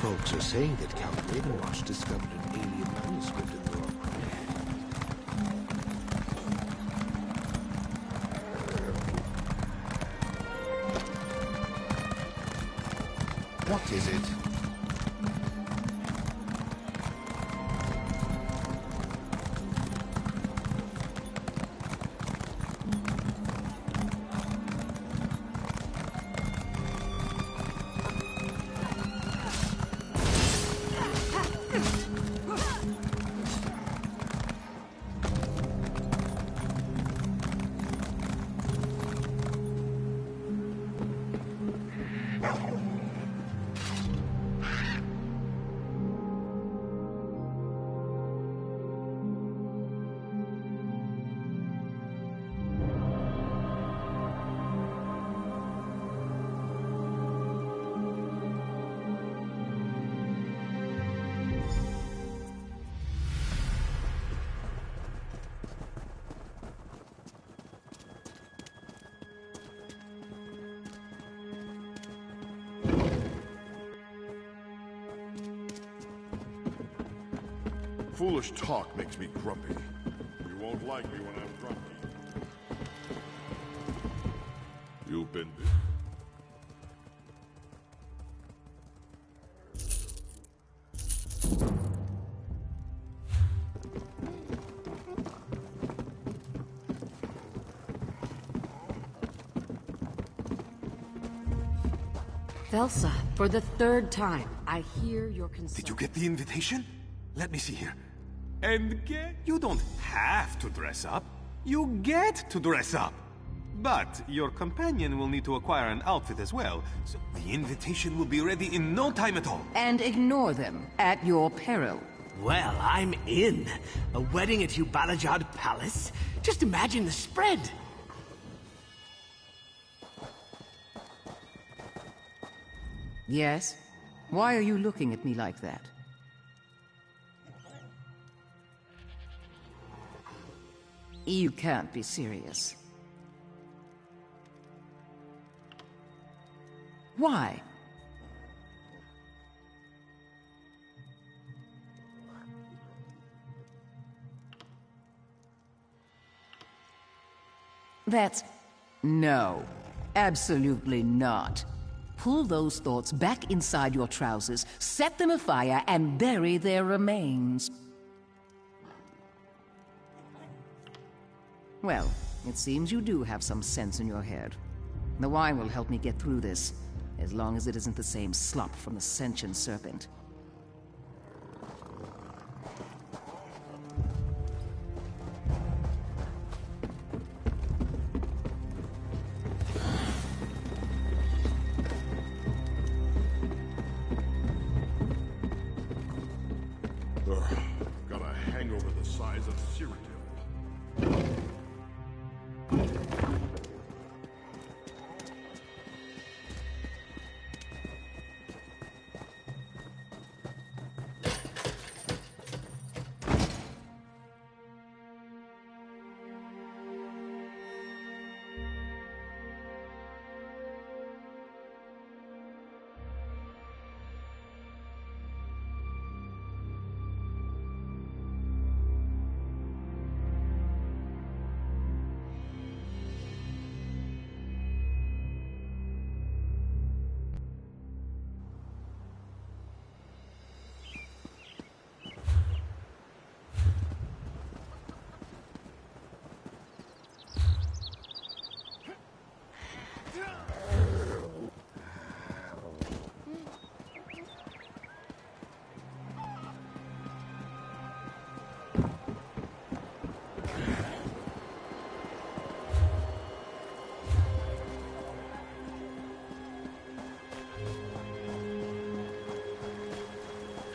Folks are saying that Count Ravenwatch discovered an alien manuscript in the Orkney. What is it? Foolish talk makes me grumpy. You won't like me when I'm grumpy. You've been... Velsa, for the third time, I hear your concern. Did you get the invitation? Let me see here. And you don't have to dress up. You get to dress up. But your companion will need to acquire an outfit as well, so the invitation will be ready in no time at all. And ignore them at your peril. Well, I'm in. A wedding at Ubalajad Palace? Just imagine the spread. Yes? Why are you looking at me like that? You can't be serious. Why? That's... no. Absolutely not. Pull those thoughts back inside your trousers, set them afire, and bury their remains. Well, it seems you do have some sense in your head. The wine will help me get through this, as long as it isn't the same slop from the sentient serpent. Got a hangover the size of Cyrodiil.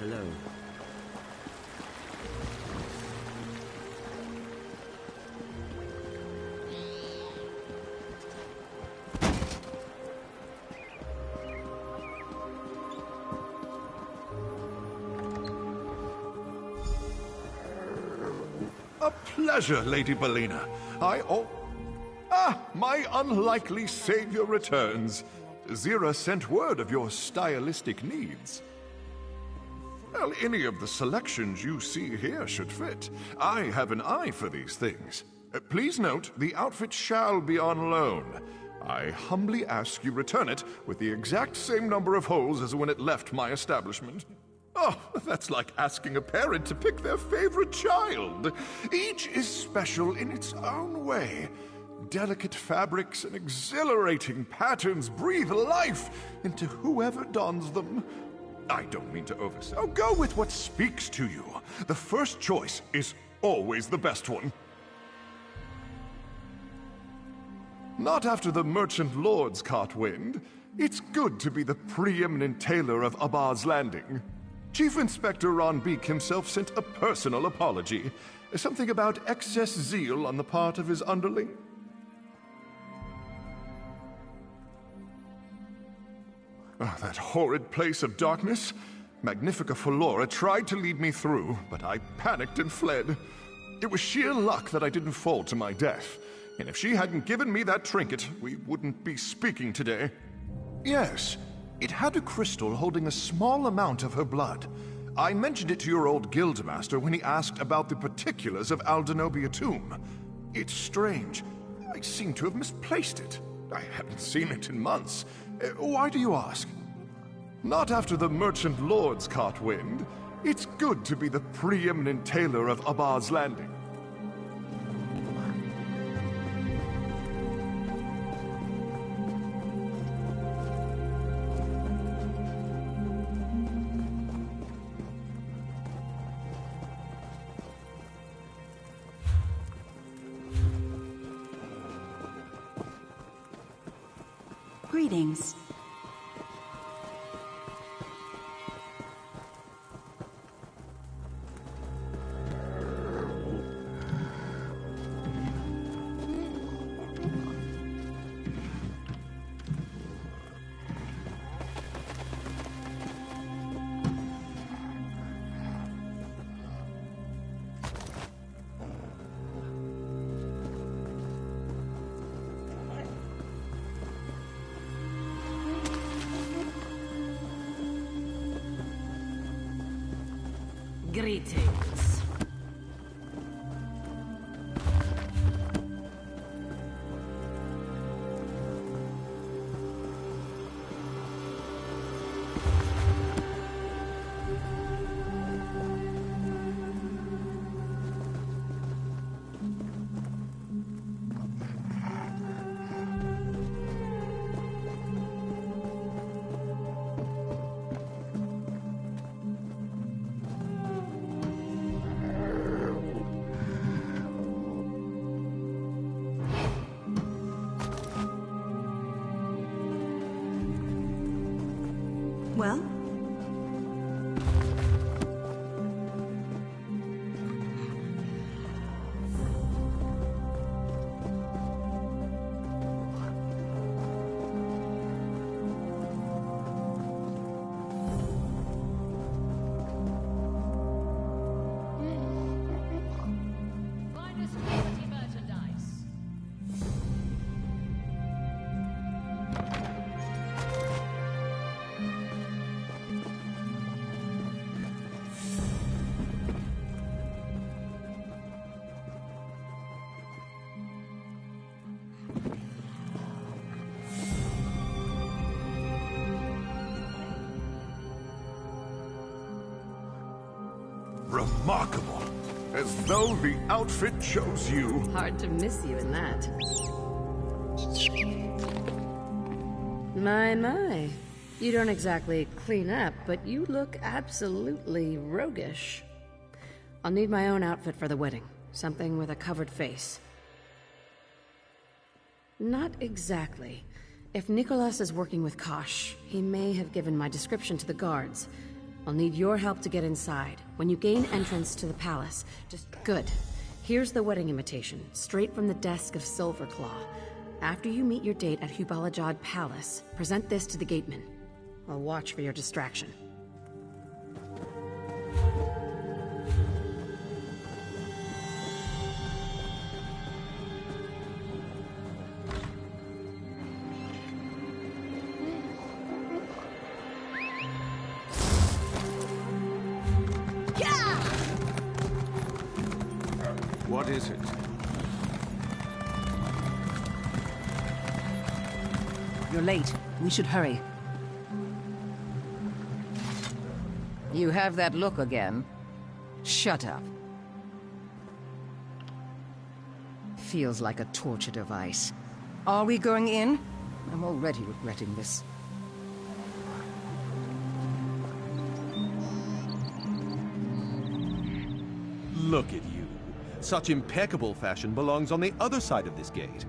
Hello. A pleasure, Lady Belina. My unlikely savior returns. Zira sent word of your stylistic needs. Well, any of the selections you see here should fit. I have an eye for these things. Please note, the outfit shall be on loan. I humbly ask you return it with the exact same number of holes as when it left my establishment. Oh, that's like asking a parent to pick their favorite child. Each is special in its own way. Delicate fabrics and exhilarating patterns breathe life into whoever dons them. I don't mean to oversell. Go with what speaks to you. The first choice is always the best one. Not after the merchant lords caught wind. It's good to be the preeminent tailor of Abba's Landing. Chief Inspector Ron Beek himself sent a personal apology. Something about excess zeal on the part of his underling. Oh, that horrid place of darkness. Magnifica Flora tried to lead me through, but I panicked and fled. It was sheer luck that I didn't fall to my death. And if she hadn't given me that trinket, we wouldn't be speaking today. Yes, it had a crystal holding a small amount of her blood. I mentioned it to your old guildmaster when he asked about the particulars of Aldenobia Tomb. It's strange. I seem to have misplaced it. I haven't seen it in months. Why do you ask? Not after the merchant lords caught wind. It's good to be the preeminent tailor of Abba's Landing. Greetings. Greetings. Well? Finest quality merchandise. Remarkable. As though the outfit chose you. Hard to miss you in that. My. You don't exactly clean up, but you look absolutely roguish. I'll need my own outfit for the wedding. Something with a covered face. Not exactly. If Nicholas is working with Kosh, he may have given my description to the guards. I'll need your help to get inside. When you gain entrance to the palace, just... Good. Here's the wedding invitation, straight from the desk of Silverclaw. After you meet your date at Hubalajad Palace, present this to the gateman. I'll watch for your distraction. What is it? You're late. We should hurry. You have that look again. Shut up. Feels like a torture device. Are we going in? I'm already regretting this. Look at you. Such impeccable fashion belongs on the other side of this gate.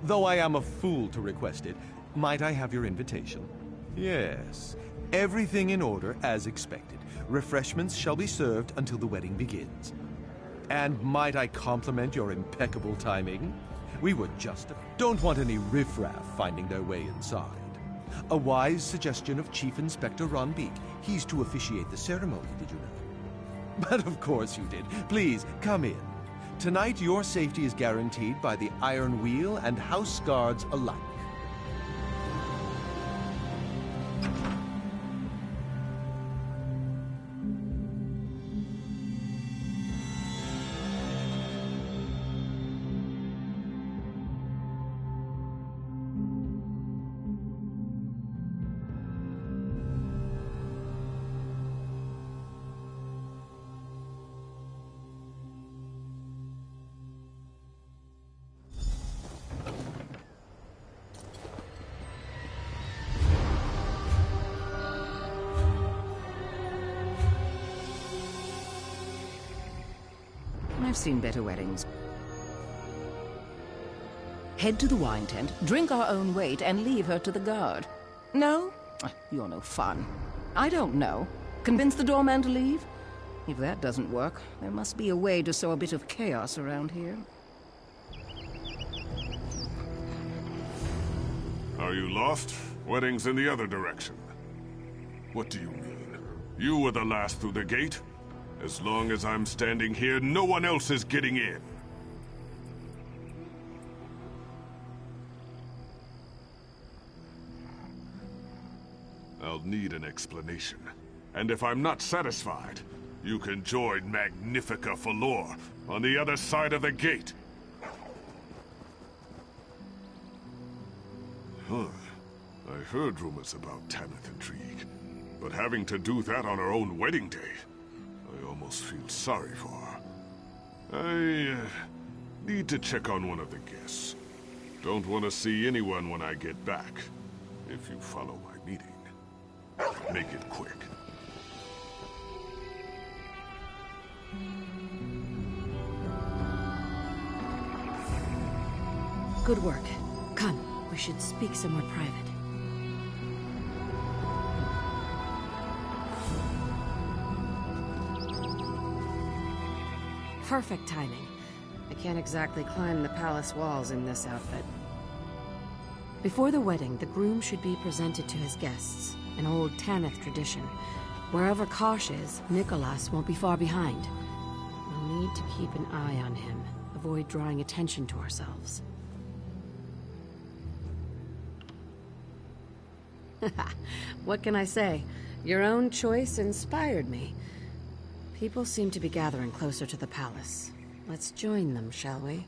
Though I am a fool to request it, might I have your invitation? Yes. Everything in order as expected. Refreshments shall be served until the wedding begins. And might I compliment your impeccable timing? We were just... Don't want any riffraff finding their way inside. A wise suggestion of Chief Inspector Ron Beek. He's to officiate the ceremony, did you know? But of course you did. Please, come in. Tonight your safety is guaranteed by the Iron Wheel and House Guards alike. I've seen better weddings. Head to the wine tent, drink our own weight, and leave her to the guard. No? You're no fun. I don't know. Convince the doorman to leave? If that doesn't work, there must be a way to sow a bit of chaos around here. Are you lost? Wedding's in the other direction. What do you mean? You were the last through the gate? As long as I'm standing here, no one else is getting in. I'll need an explanation. And if I'm not satisfied, you can join Magnifica Falor on the other side of the gate. Huh. I heard rumors about Tanith intrigue, but having to do that on her own wedding day, I almost feel sorry for her. I need to check on one of the guests. Don't want to see anyone when I get back, if you follow my meeting. Make it quick. Good work. Come, we should speak somewhere private. Perfect timing. I can't exactly climb the palace walls in this outfit. Before the wedding, the groom should be presented to his guests, an old Tanith tradition. Wherever Kosh is, Nicholas won't be far behind. We'll need to keep an eye on him, avoid drawing attention to ourselves. What can I say? Your own choice inspired me. People seem to be gathering closer to the palace. Let's join them, shall we?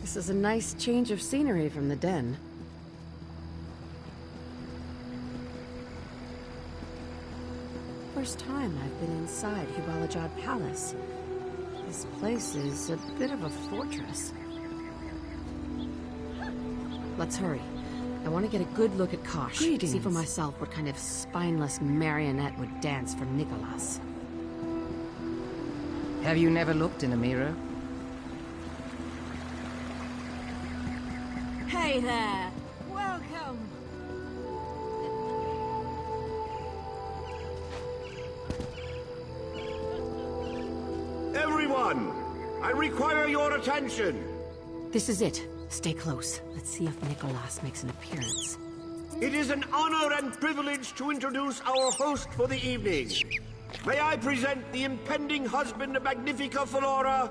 This is a nice change of scenery from the den. First time I've been inside Hubalajad Palace. This place is a bit of a fortress. Let's hurry. I want to get a good look at Kosh. Greetings. See for myself what kind of spineless marionette would dance for Nicholas. Have you never looked in a mirror? Hey there! Welcome! Everyone! I require your attention! This is it. Stay close. Let's see if Nicholas makes an appearance. It is an honor and privilege to introduce our host for the evening. May I present the impending husband of Magnifica Falora,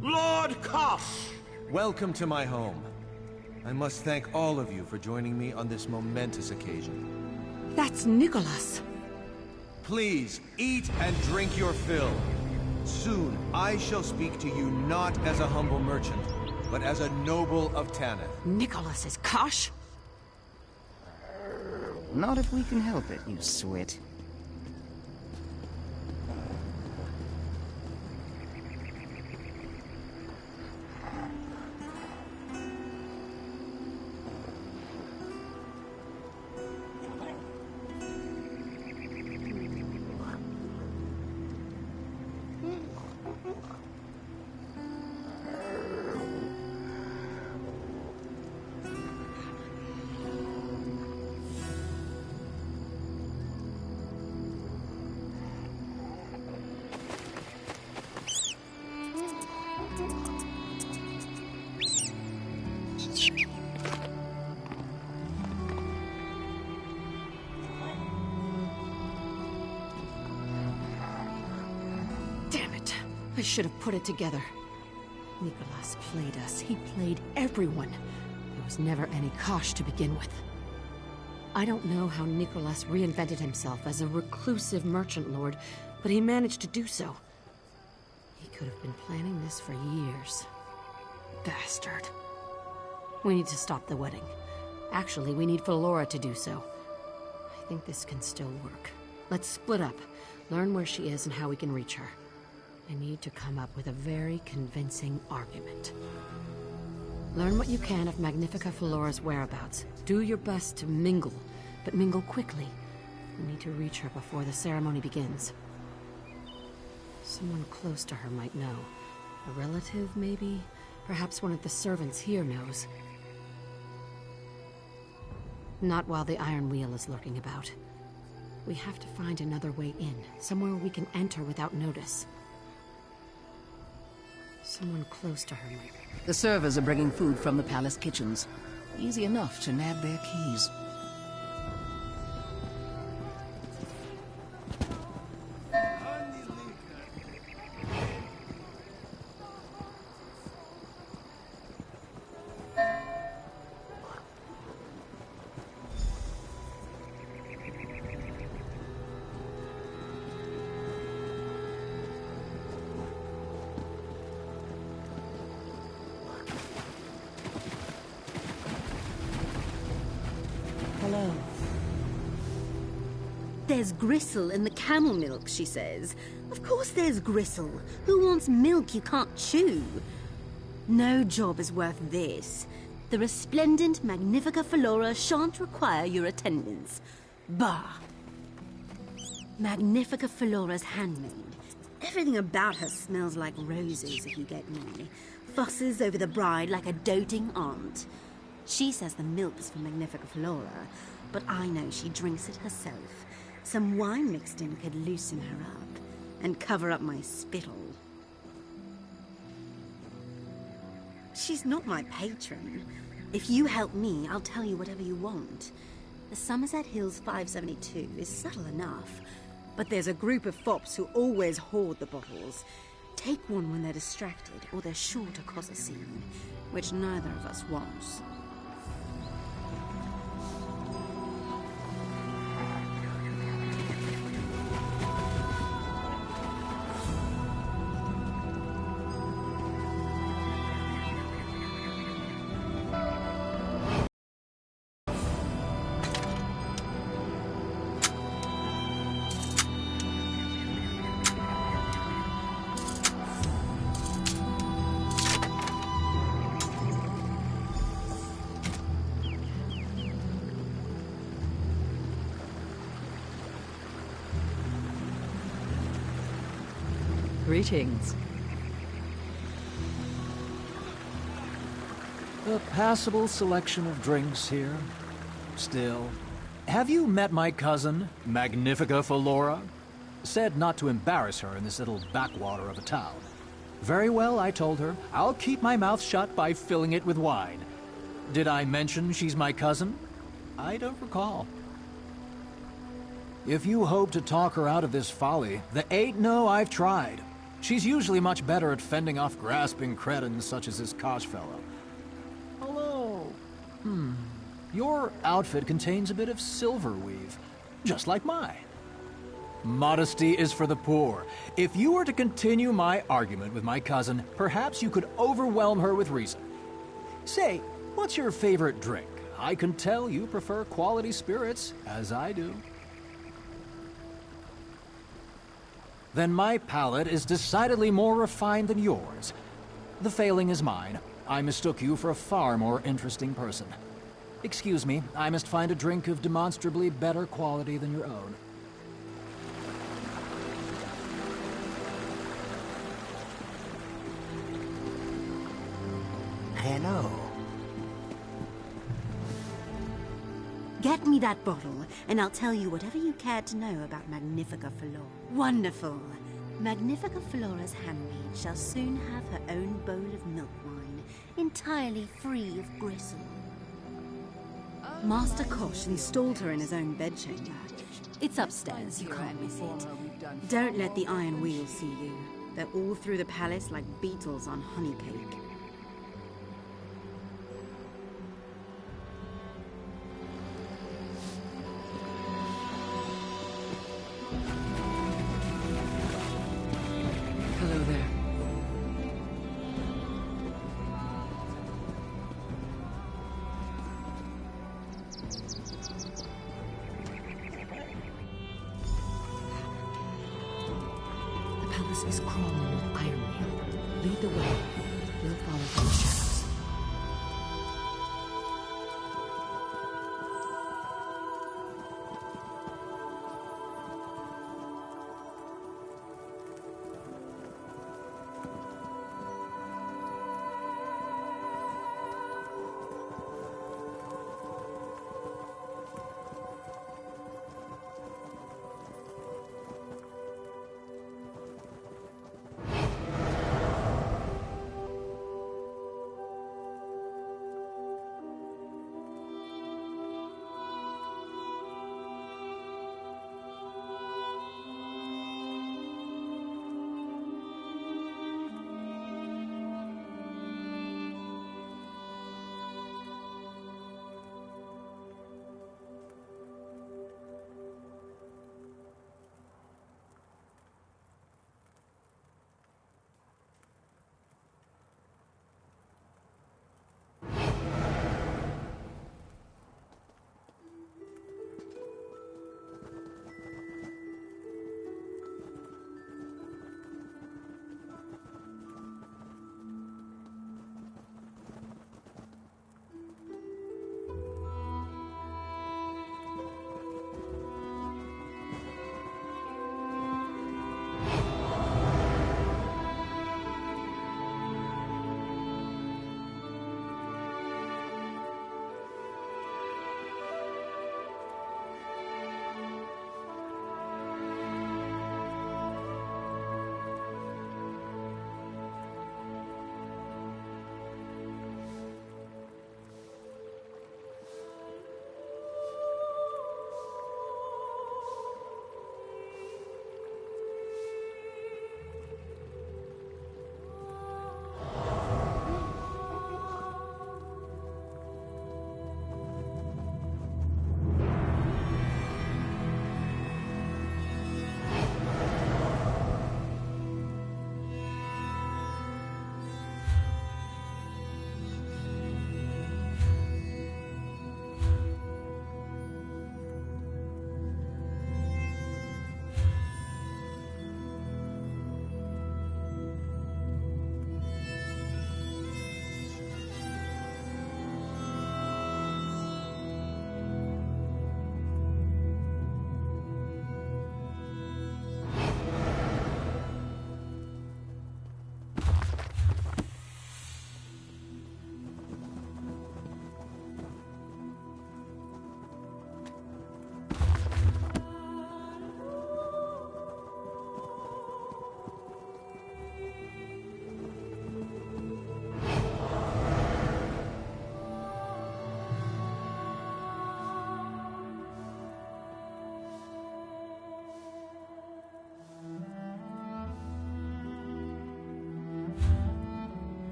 Lord Kosh! Welcome to my home. I must thank all of you for joining me on this momentous occasion. That's Nicholas! Please, eat and drink your fill. Soon I shall speak to you not as a humble merchant, but as a noble of Tanith. Nicholas is Kosh? Not if we can help it, you swit. I should have put it together. Nicholas played us. He played everyone. There was never any Kosh to begin with. I don't know how Nicholas reinvented himself as a reclusive merchant lord, but he managed to do so. He could have been planning this for years. Bastard. We need to stop the wedding. Actually, we need Flora to do so. I think this can still work. Let's split up, learn where she is and how we can reach her. I need to come up with a very convincing argument. Learn what you can of Magnifica Flora's whereabouts. Do your best to mingle, but mingle quickly. We need to reach her before the ceremony begins. Someone close to her might know. A relative, maybe? Perhaps one of the servants here knows. Not while the Iron Wheel is lurking about. We have to find another way in, somewhere we can enter without notice. Someone close to her might... The servers are bringing food from the palace kitchens. Easy enough to nab their keys. Hello. There's gristle in the camel milk, she says. Of course there's gristle. Who wants milk you can't chew? No job is worth this. The resplendent Magnifica Flora shan't require your attendance. Bah! Magnifica Flora's handmaid. Everything about her smells like roses, if you get me. Fusses over the bride like a doting aunt. She says the milk is from Magnifica Flora, but I know she drinks it herself. Some wine mixed in could loosen her up and cover up my spittle. She's not my patron. If you help me, I'll tell you whatever you want. The Somerset Hills 572 is subtle enough, but there's a group of fops who always hoard the bottles. Take one when they're distracted, or they're sure to cause a scene, which neither of us wants. Greetings. A passable selection of drinks here. Still, have you met my cousin, Magnifica Flora? Said not to embarrass her in this little backwater of a town. Very well, I told her. I'll keep my mouth shut by filling it with wine. Did I mention she's my cousin? I don't recall. If you hope to talk her out of this folly, there ain't no I've tried. She's usually much better at fending off grasping cretins such as this Kosh fellow. Hello. Your outfit contains a bit of silver weave, just like mine. Modesty is for the poor. If you were to continue my argument with my cousin, perhaps you could overwhelm her with reason. Say, what's your favorite drink? I can tell you prefer quality spirits, as I do. Then my palate is decidedly more refined than yours. The failing is mine. I mistook you for a far more interesting person. Excuse me, I must find a drink of demonstrably better quality than your own. Hello. Get me that bottle, and I'll tell you whatever you care to know about Magnifica Flora. Wonderful. Magnifica Flora's handmaid shall soon have her own bowl of milk wine, entirely free of gristle. Master Kosh installed her in his own bedchamber. It's upstairs, you can't miss it. Don't let the iron wheels see you. They're all through the palace like beetles on honey cake. Hello there. The palace is crawling with iron mail. Lead the way. We'll follow from the shadows.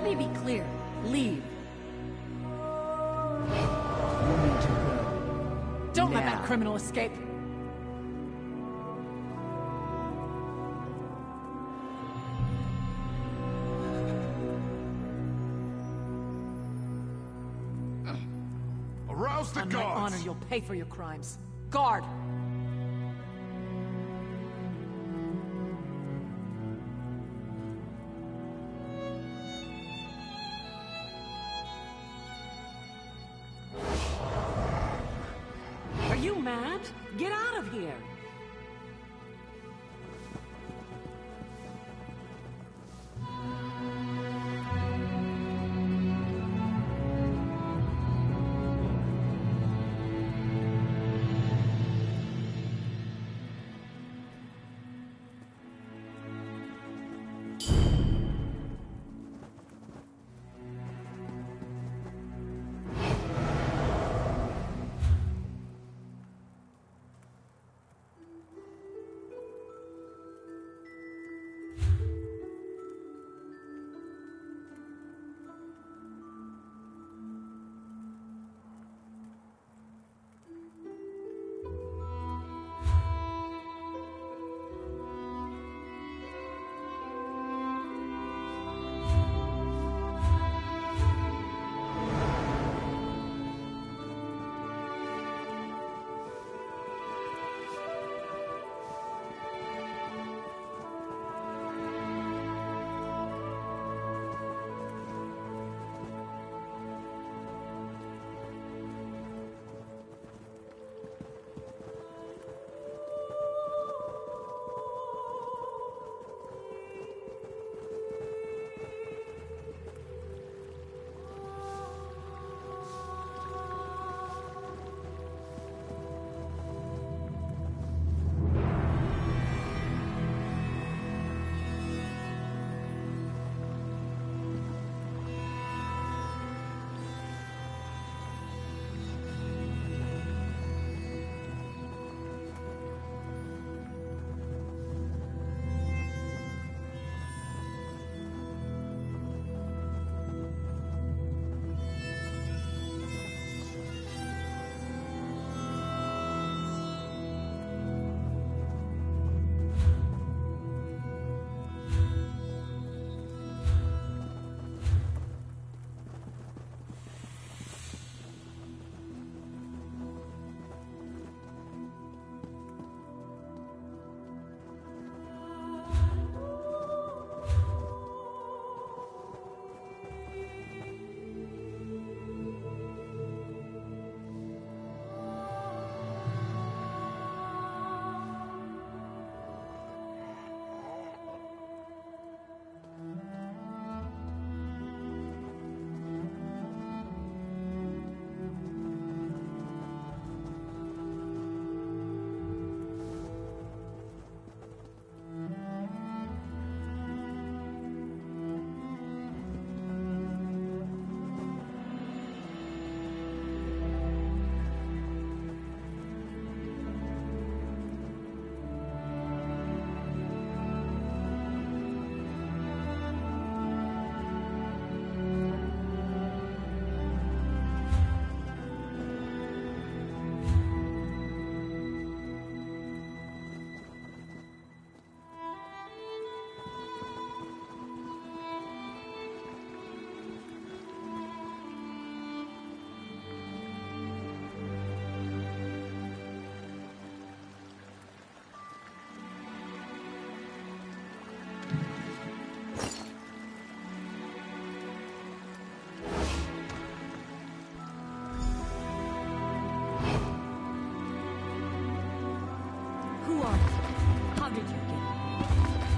Let me be clear. Leave. You need to go. Don't let Now. that criminal escape. Arouse the On my guards! honor, you'll pay for your crimes. Guard! Are you mad? Get out of here!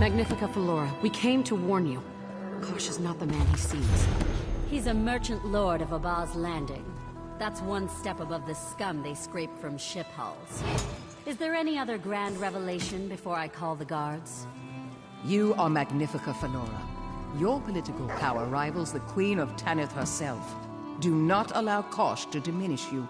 Magnifica Flora, we came to warn you. Kosh is not the man he seems. He's a merchant lord of Abba's Landing. That's one step above the scum they scrape from ship hulls. Is there any other grand revelation before I call the guards? You are Magnifica Flora. Your political power rivals the Queen of Tanith herself. Do not allow Kosh to diminish you.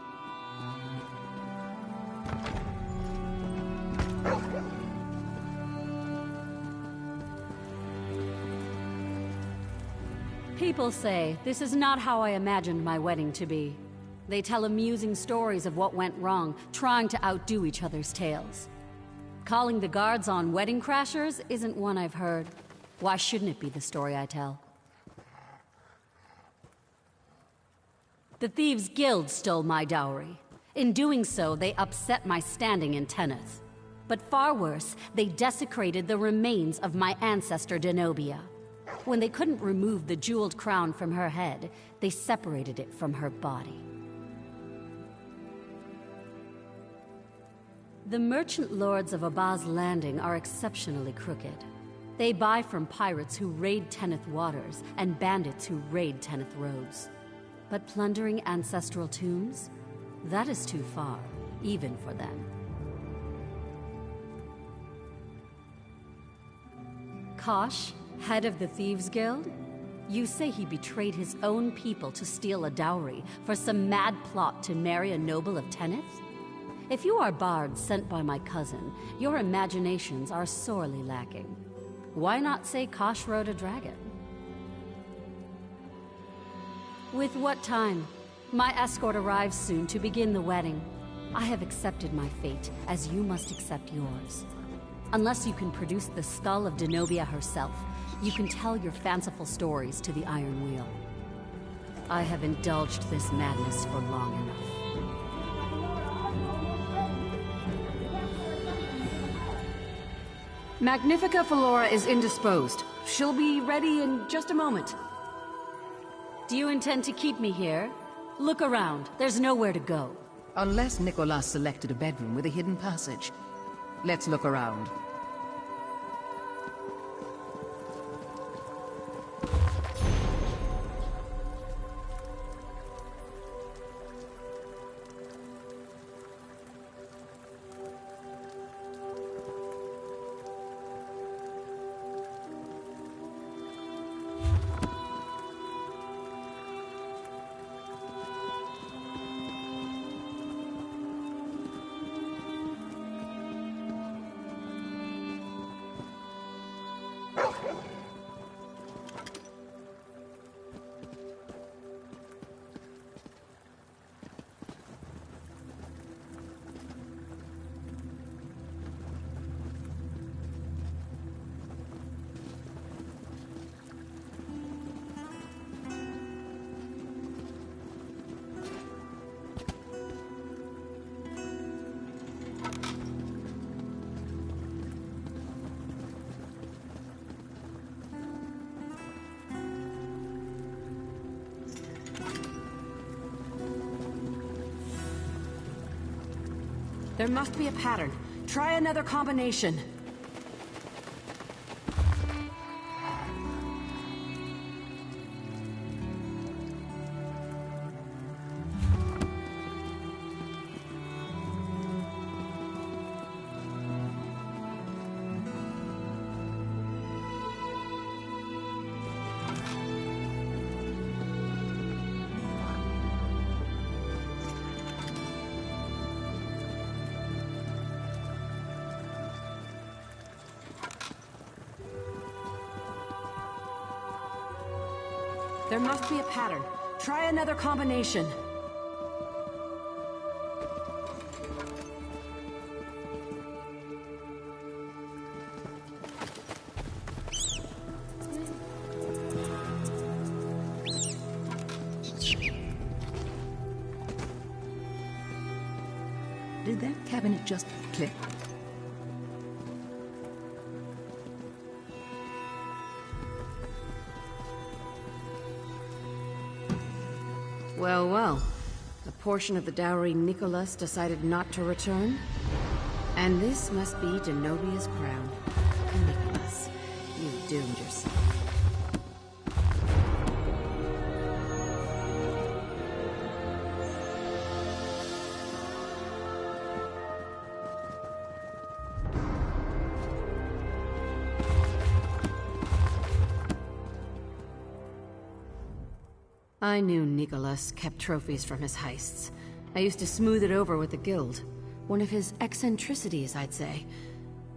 People say this is not how I imagined my wedding to be. They tell amusing stories of what went wrong, trying to outdo each other's tales. Calling the guards on wedding crashers isn't one I've heard. Why shouldn't it be the story I tell? The Thieves' Guild stole my dowry. In doing so, they upset my standing in Tenneth. But far worse, they desecrated the remains of my ancestor Denobia. When they couldn't remove the jeweled crown from her head, they separated it from her body. The merchant lords of Abaz Landing are exceptionally crooked. They buy from pirates who raid Tenneth waters and bandits who raid Tenneth roads. But plundering ancestral tombs? That is too far, even for them. Kosh, head of the Thieves' Guild? You say he betrayed his own people to steal a dowry for some mad plot to marry a noble of Tenneth? If you are bards sent by my cousin, your imaginations are sorely lacking. Why not say Kosh rode a dragon? With what time? My escort arrives soon to begin the wedding. I have accepted my fate, as you must accept yours. Unless you can produce the skull of Denobia herself, you can tell your fanciful stories to the Iron Wheel. I have indulged this madness for long enough. Magnifica Flora is indisposed. She'll be ready in just a moment. Do you intend to keep me here? Look around. There's nowhere to go. Unless Nicholas selected a bedroom with a hidden passage. Let's look around. There must be a pattern. Try another combination. There must be a pattern. Try another combination. Did that cabinet just click? Well, well. A portion of the dowry Nicholas decided not to return? And this must be Denobia's crown. Nicholas, you doomed yourself. I knew Nicholas kept trophies from his heists. I used to smooth it over with the guild. One of his eccentricities, I'd say.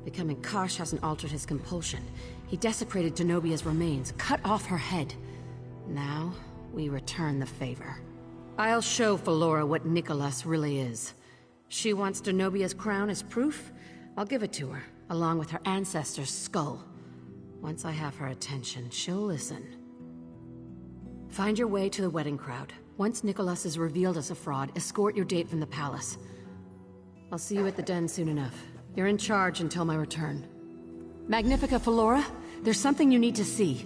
Becoming Kosh hasn't altered his compulsion. He desecrated Denobia's remains, cut off her head. Now, we return the favor. I'll show Felora what Nicholas really is. She wants Denobia's crown as proof. I'll give it to her, along with her ancestor's skull. Once I have her attention, she'll listen. Find your way to the wedding crowd. Once Nicholas is revealed as a fraud, escort your date from the palace. I'll see you at the den soon enough. You're in charge until my return. Magnifica Felora, there's something you need to see.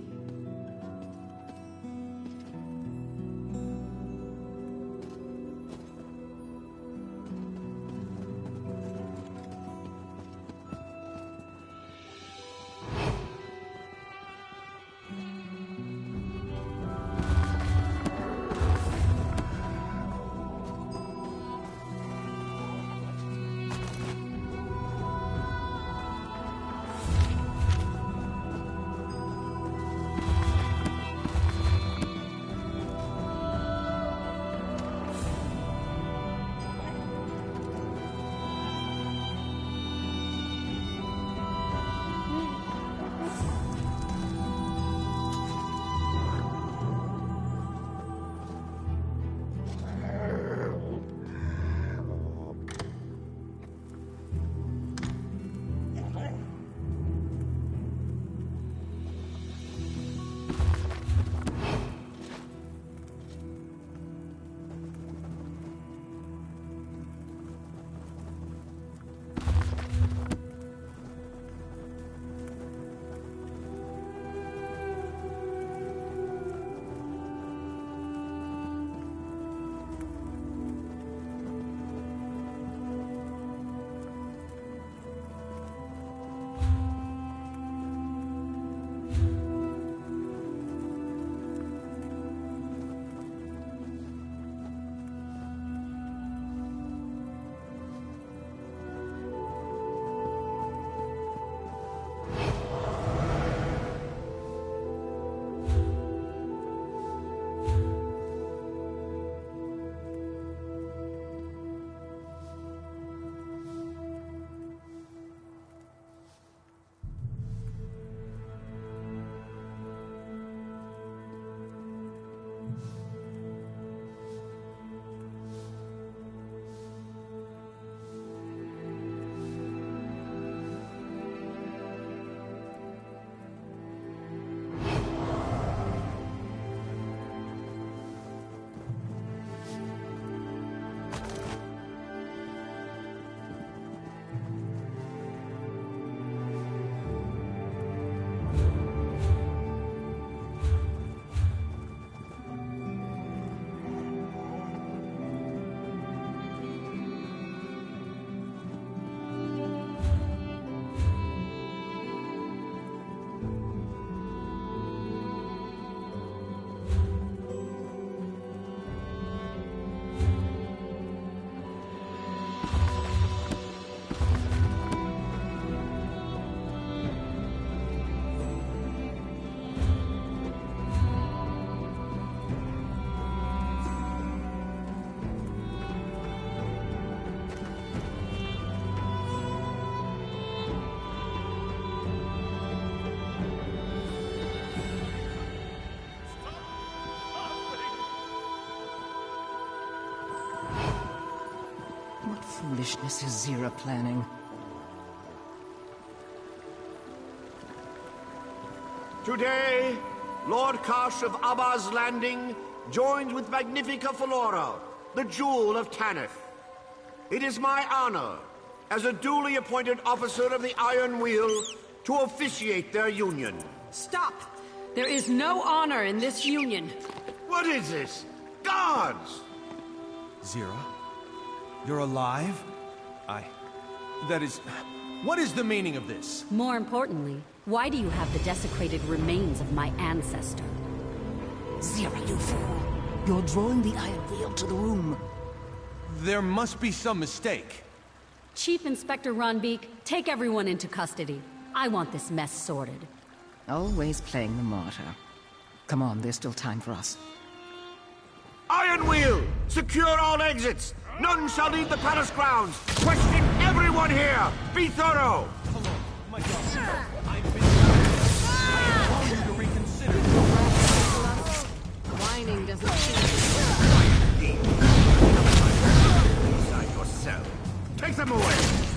Foolishness is Zira planning. Today, Lord Kosh of Abba's Landing joins with Magnifica Felora, the Jewel of Tanith. It is my honor, as a duly appointed officer of the Iron Wheel, to officiate their union. Stop! There is no honor in this union. What is this? Guards! Zira? You're alive? That is... What is the meaning of this? More importantly, why do you have the desecrated remains of my ancestor? Zira, you fool. You're drawing the Iron Wheel to the room. There must be some mistake. Chief Inspector Ronbeek, take everyone into custody. I want this mess sorted. Always playing the martyr. Come on, there's still time for us. Iron Wheel! Secure all exits! None shall leave the palace grounds! Question everyone here! Be thorough! Hello, my God. I've been... I want you to reconsider. whining doesn't seem... Inside yourself. Take them away!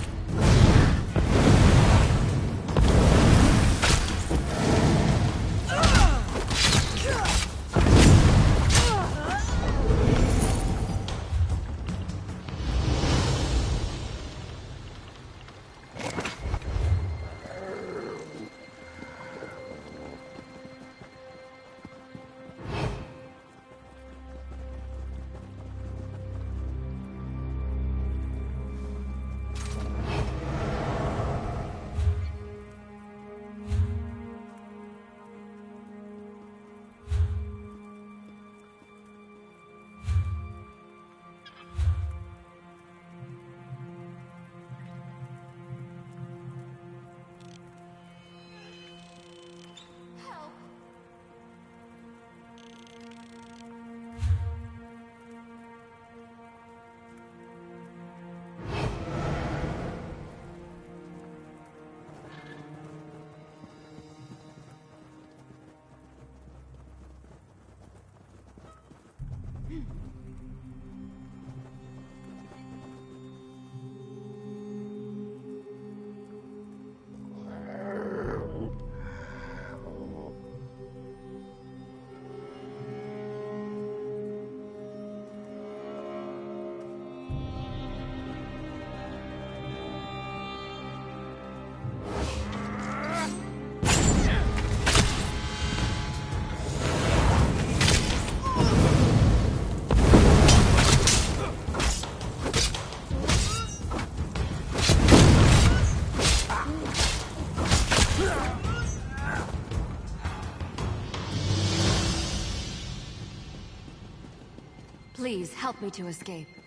Please, help me to escape.